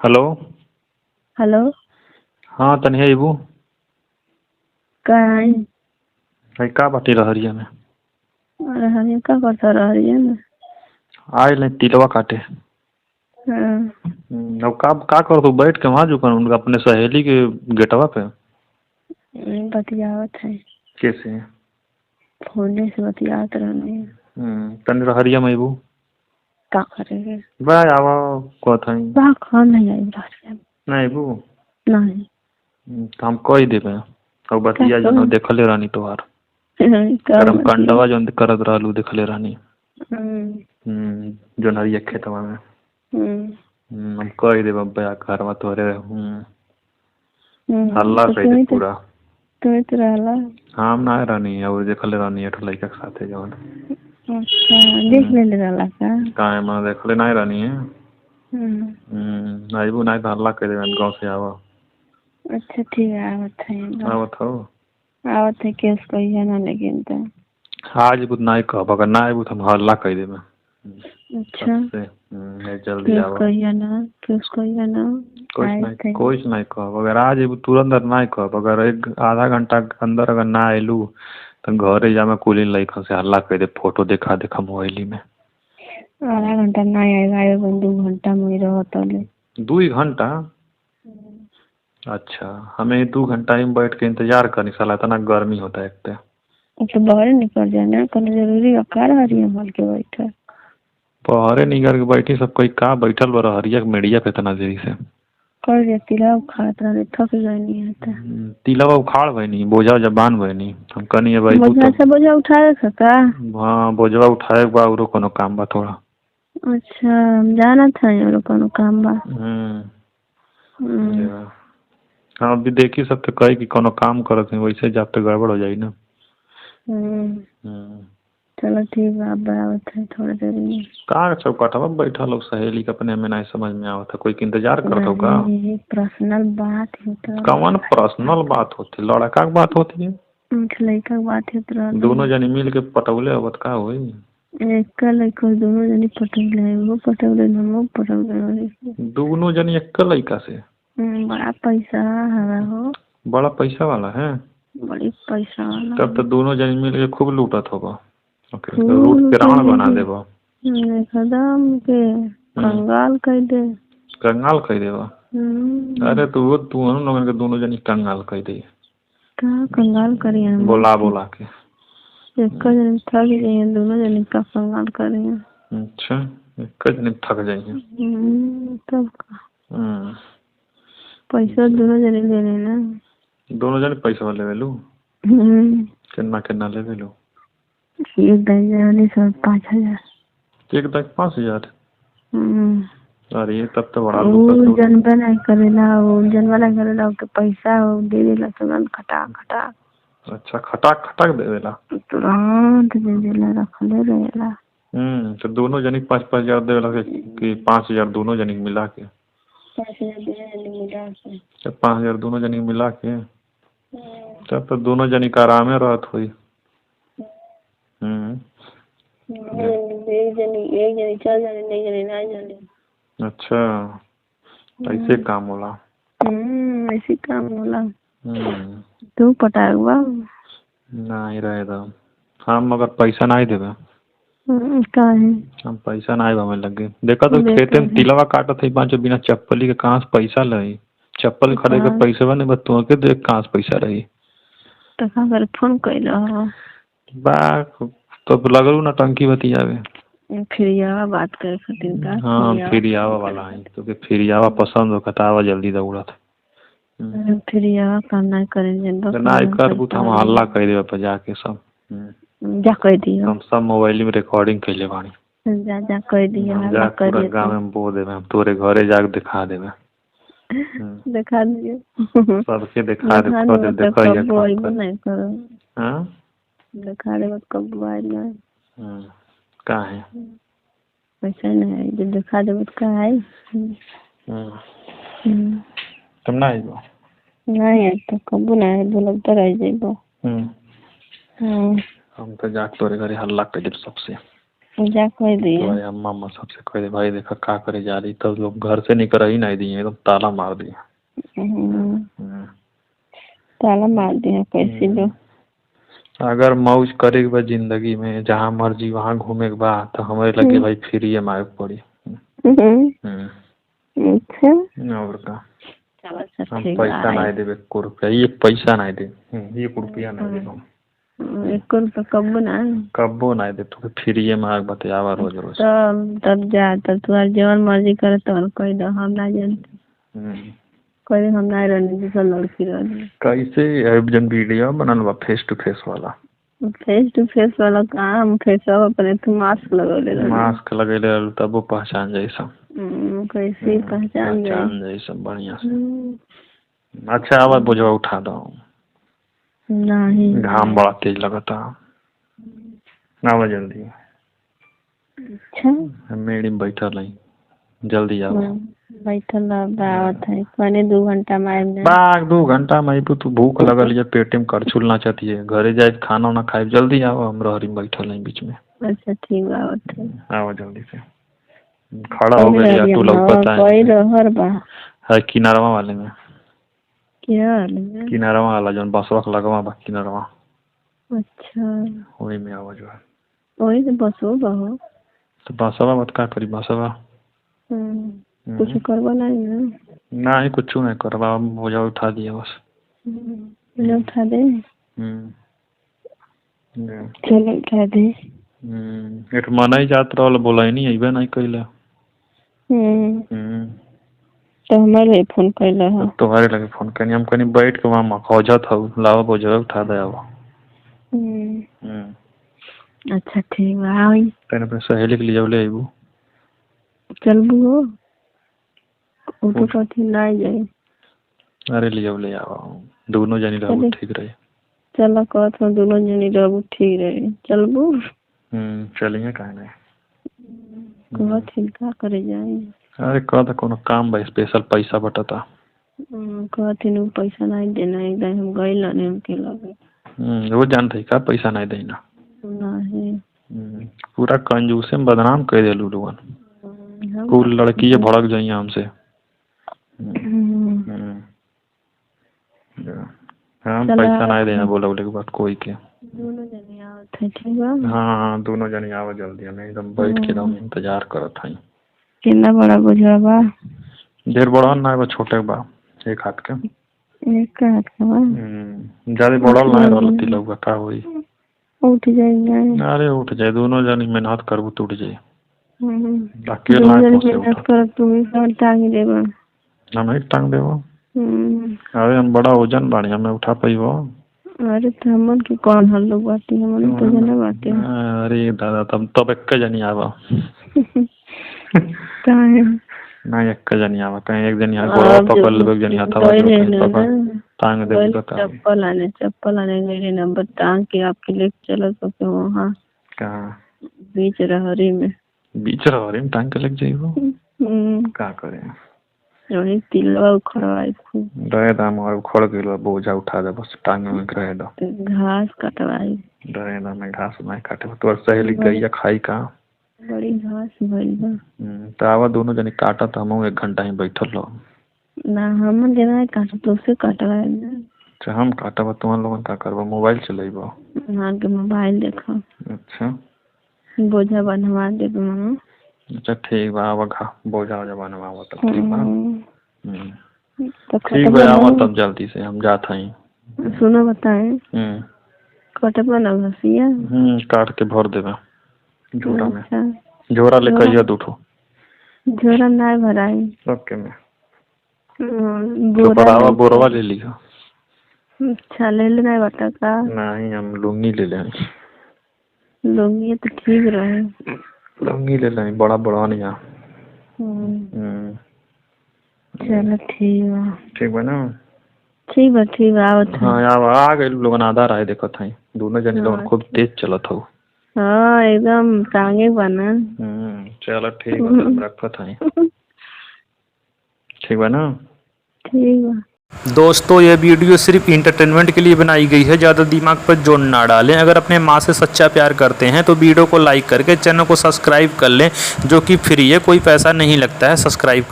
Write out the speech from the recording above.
Hello. Hello. हाँ तनी अबू कहाँ? भाई का बाटी रहरिया में अरे हम का करता रह रही है ना। आए नहीं तिलवा काटे। हाँ। अब का कर तू बैठ के वहाँ जुकन उनका अपने सहेली के गेटवा पे बतियावत है। कैसे? फोने से बतियावत रहनी है। तनी रहरिया में अबू का करेंगे? भाई आवा कहत हई बा कौन नहीं आई रह नहीं अबू नहीं। तो हम कह देबे और का बतिया जो कौन? देखले रहनी तोहार का कर्म बतिया? कंडवा जो करत रहलू देखले रहनी। हम्म। जो नरिया खेतवा में हम कह देबे भैया घरवा तोरे हल्ला तो कह दे पूरा। तुम्हें तो रहला। हम ना रहनी और देखले रहनी एक लड़का के साथे जवन अच्छा देख ले रहला का? काहे मैं देखले नहीं रहनी है। अबू नहीं तो हल्ला कर देबे गाँव से आवा। अच्छा ठीक है आवत है। आवत हो आवत है केस कहिए ना लेकिन तो आज बुध नहीं कहब अगर ना अबू तो हम हल्ला कर देबे। अच्छा जल्दी केस आवा। कहिए ना। केस कहिए ना। कुछ नहीं कहब अगर आज अबू तुरंत नहीं कहब अगर एक आधा घंटा के अंदर अगर ना आयलू तो घरे जामे कुली लइकन से हल्ला कर दे फोटो देखा देखा मोबाइली में। आधा घंटा नहीं आएगा एगो 2 घंटा में ही रहो तो ले। 2 घंटा? अच्छा हमें 2 घंटा में बैठ के इंतजार करनी साला इतना गर्मी होता है एक तो। तो बाहर निकल जाना कोनो जरूरी है का रह रही है हॉल के बैठे? पहरे निगर के बैठी सब कोई का बैठल बा हरिया के मेड़िया पे इतना देरी से कर देती रहो खात रहे थक गई नहीं है तो तिलवा उखाड़ भइनी बोझा जबान भइनी हम कहनी है भाई बोझा तो से बोझा उठा रखा का? हाँ बोझवा उठाए के बा औरो कोनो काम बा थोड़ा। अच्छा हम जाना था और कोनो काम बा। हाँ अभी देखी सब तो कही कि कोनो काम करत है वैसे जाब तो गड़बड़ हो जाई ना। चलो ठीक है आप बराबर है थोड़ा देर में। का चौकटवा बैठा लोग सहेली के अपने में नहीं समझ में आवत है कोई के इंतजार करत हो का? पर्सनल बात है तो कौन पर्सनल बात होती लड़का की बात होती है? लड़का की बात है तो दोनों जनी मिल के पटौले अब का होई? एक लड़का दोनों जनी पटौले है वो पटौले हम पटौले। दोनों जनी एक लड़का से? बड़ा पैसा हवा हो। बड़ा पैसा वाला है? बड़ी पैसा वाला तब तो दोनों जनी मिल के खूब लूटत होगा। रूट खूब के रावण बना देबो। एकदम के कंगाल कर दे। कंगाल कह देबो? अरे तो तू हम लोगन के दोनों जनी कंगाल कह दे। का कंगाल करिए बोला बोला के एक जन थक जाइए दोनों जन का कंगाल करिए। अच्छा एक जनी थक जाइए तब का पैसा दोनों जने ले लेना। दोनों जने पैसा ले लेलू? कितना कितना ले लेलू? एक दर्जन 5,000। एक दस 5,000? अरे तब तो बड़ा वो जनबा नहीं करेला वो जनबा नहीं करेला के पैसा वो दे देला तुरंत खटाक खटाक। अच्छा खटाक खटाक दे देला? तुरंत दे देला रखले रहेला। तो दोनों जनी 5,000 देला कि 5,000 दोनों जनी मिला के? 5,000 दोनों जनी मिला के। 5,000 दोनों जनी मिला के तब तो दोनों जनी का आरामे रहत हुई। एक जनी चल जाने नहीं जनी नहीं जाने। अच्छा ऐसे काम होला? ऐसे काम होला। तू पटावा नहीं रहे दो हम अगर पैसा नहीं देवे का है हम पैसा नहीं हमें लगे देखा तो खेते में तिलवा काटत है पांचों बिना चप्पली के कहाँ से पैसा लही चप्पल खरीद के पैसा नहीं बस तुम के देख कहाँ से पैसा रही तो का कर फोन कैला बा तो लगलू ना टंकी बतियावे फिर आवा बात करे खातिर का। हाँ फिर आवा वाला है तो के फिर आवा पसंद हो कतावा जल्दी दौड़त फिर आवा काम नहीं करेंगे तो ना कर बू हम हल्ला कर देबे पर जाके सब जा कह दियो हम सब मोबाइल में रिकॉर्डिंग कैले बानी। जा जा कह दियो हल्ला कर पूरा गांव में बो देबे हम तोरे घरे जाके दिखा देबे। दिखा दियो सबके दिखा दे खुद देखइए नहीं करो। हां दिखा दे कब आए ना का है पैसा नहीं जो दिखा दे का है। तुम ना आइबो नहीं है तो कब ना है बोलब तो रह जाइबो। हम तो जाके तोरे घरे हल्ला कर देब सबसे। जा कह दिए तो अम्मा अम्मा सबसे कह दे भाई देखा का करे जा रही, तब लोग घर से निकल ही नहीं दिए, एकदम ताला मार दिए। ताला मार दिया कैसे लो। अगर मौज करे के बा जिंदगी में, जहाँ मर्जी वहाँ घूमे के बा, तो हमारे लगे भाई फ्री में आए पड़ी। अच्छा और का हम पैसा नहीं देवे, 1 रुपया, 1 पैसा नहीं दे, 1 रुपया नहीं दे, 1 रुपया कब्बो ना कब्बो नहीं दे, तो फ्री में आग बतावा रोज रोज। तब जा, तब तुम्हारी जवन मर्जी करे तो कह दो, हम ना जानते, कह दे हम ना रहने दूसरा लड़की रहने। कैसे जन वीडियो बनल बा फेस टू फेस वाला, फेस टू फेस वाला काम, फेसवा पर तू मास्क लगौले रह, मास्क लगेले रहल तब वो पहचान जाई सब। कैसे पहचान जाई सब बढ़िया से। अच्छा आवाज बुझवा उठा दो, नहीं घाम बड़ा तेज लगता, आवा जल्दी। अच्छा मैडम बैठल है, जल्दी आओ। बैठल आवत है, कहने 2 घंटा में आएब। बाग 2 घंटा में आइबू, तू भूख लगल है, पेटे में करछुल ना चाहती है, घरे जाए खाना वाना खाए, जल्दी आओ, हम रहरी में बैठल है बीच में। अच्छा ठीक आवत है, आओ जल्दी से, खड़ा हो गया तू लौकता है। कोई रहर बा है किनारवा वाले में, क्या किनारवा वाला जो बसवा लगवा बा किनारवा। अच्छा वही में आवा जो है, वही से बसो बहो, तो बसवा मत का करी बसवा। कुछ करवा नहीं ना, नहीं कुछ नहीं करवा, बोझा उठा दिया बस। उठा दे, चलो उठा दे। एक मन ही जात रहल, बोला ही नहीं अइबे नहीं कैले। तो हमारे फोन कैला है, तुम्हारे लगे फोन करनी, हम कहीं बैठ के वहाँ मखौजत हो, लावा बोझा उठा दे आओ। अच्छा ठीक है, तेने अपने सहेली के लिए ले आइबू, चलबू हो तो कथी नहीं जाए। अरे ले आओ, दोनों जनी रहबू ठीक रहे। चलो कहत हम दोनों जनी रहबू ठीक रहे, चलबू। चलिए काहे नहीं, कहत का करे जाए। अरे कहता कोनो काम बा, स्पेशल पैसा बटता। कहती पैसा नहीं देना, एकदम हम गए लाने उनके लगे। वो जानते का पैसा नहीं देना, नहीं पूरा कंजूसे में बदनाम कर दिलू लोगन, कुल लड़की भड़क जाइए हमसे। हम पैसा नहीं देना बोला बोले के बाद कोई के। दोनों जने आवत है ठीक है। हाँ दोनों जने आवा जल्दी, हम एकदम बैठ के एकदम इंतजार करत हई। कितना बड़ा बुझा बा? ढेर बड़ा ना बा, छोटे बा, 1 हाथ के। 1 हाथ का बा? ज्यादा बड़ा ना रहल तिलौगा का होई, उठ जाएगा। अरे उठ जाए, दोनों जनी मेहनत करबू तो उठ जाए। अकेले ना मेहनत कर, तू ही सब टांग देबा, हम ही टांग देबो। अरे हम बड़ा वजन बानी, हमें उठा पाइबो। अरे तो हमन के कौन हल लोग बाटी, हमन तो जना बाटी। अरे दादा तब एक जनी आवा। काहे ना एक जनी आवा, कहीं एक जनी गोड़ पकड़ लेबे, एक जनी हाथवा पकड़ टांग देबे तो का। चप्पल आने गए नंबर टांग के आपके लेके चलो तो वहाँ कहां बीच रहरी में, बीच रहरी में टांग के लेके जाइबो। का करे, वही तिलवा उखड़वाई खूब रहे दाम, और उखड़ गेलो, बोझा उठा दे बस, टांग में रहे दो। घास कटवाई रहे दाम में, घास नहीं काटे, तोर सहेली गैया खाई का, बड़ी घास भइल बा। तो आवा दोनों जने काटा, तो हम 1 घंटा ही बैठल रहो ना, हम देना काट तो से कटवाए ना। अच्छा हम काटब, तुम लोगन का करबो, मोबाइल चलेबो? हाँ के मोबाइल देखो। अच्छा बोझा बनवा दे मामा। अच्छा ठीक बा, आवा बोझा बनवाओ तब ठीक बा। तो ठीक बा, आवा तब जल्दी से, हम जात हई। सुनो बताएं, कटवा ना घसिया काट के भर देबे झोरा में। झोरा लेके आइए 2 ठो। झोरा ना भराई ओके में बोरवा ले लियो। अच्छा ले लेना बता का? नहीं हम लुंगी ले ले। लुंगी तो ठीक रहे, लुंगी ले ले, बड़ा बड़ा नहीं। चलो ठीक बा ना, ठीक बा आवत। हाँ आ गए लोगन, आधा राय देखत हई, दोनों जने लोगन खूब तेज चलत हो। हाँ एकदम टांगे बना। चलो ठीक बा, रखत हई। ठीक बा ना, ठीक बा। दोस्तों ये वीडियो सिर्फ इंटरटेनमेंट के लिए बनाई गई है, ज़्यादा दिमाग पर जोर ना डालें। अगर अपने माँ से सच्चा प्यार करते हैं तो वीडियो को लाइक करके चैनल को सब्सक्राइब कर लें, जो कि फ्री है, कोई पैसा नहीं लगता है सब्सक्राइब कर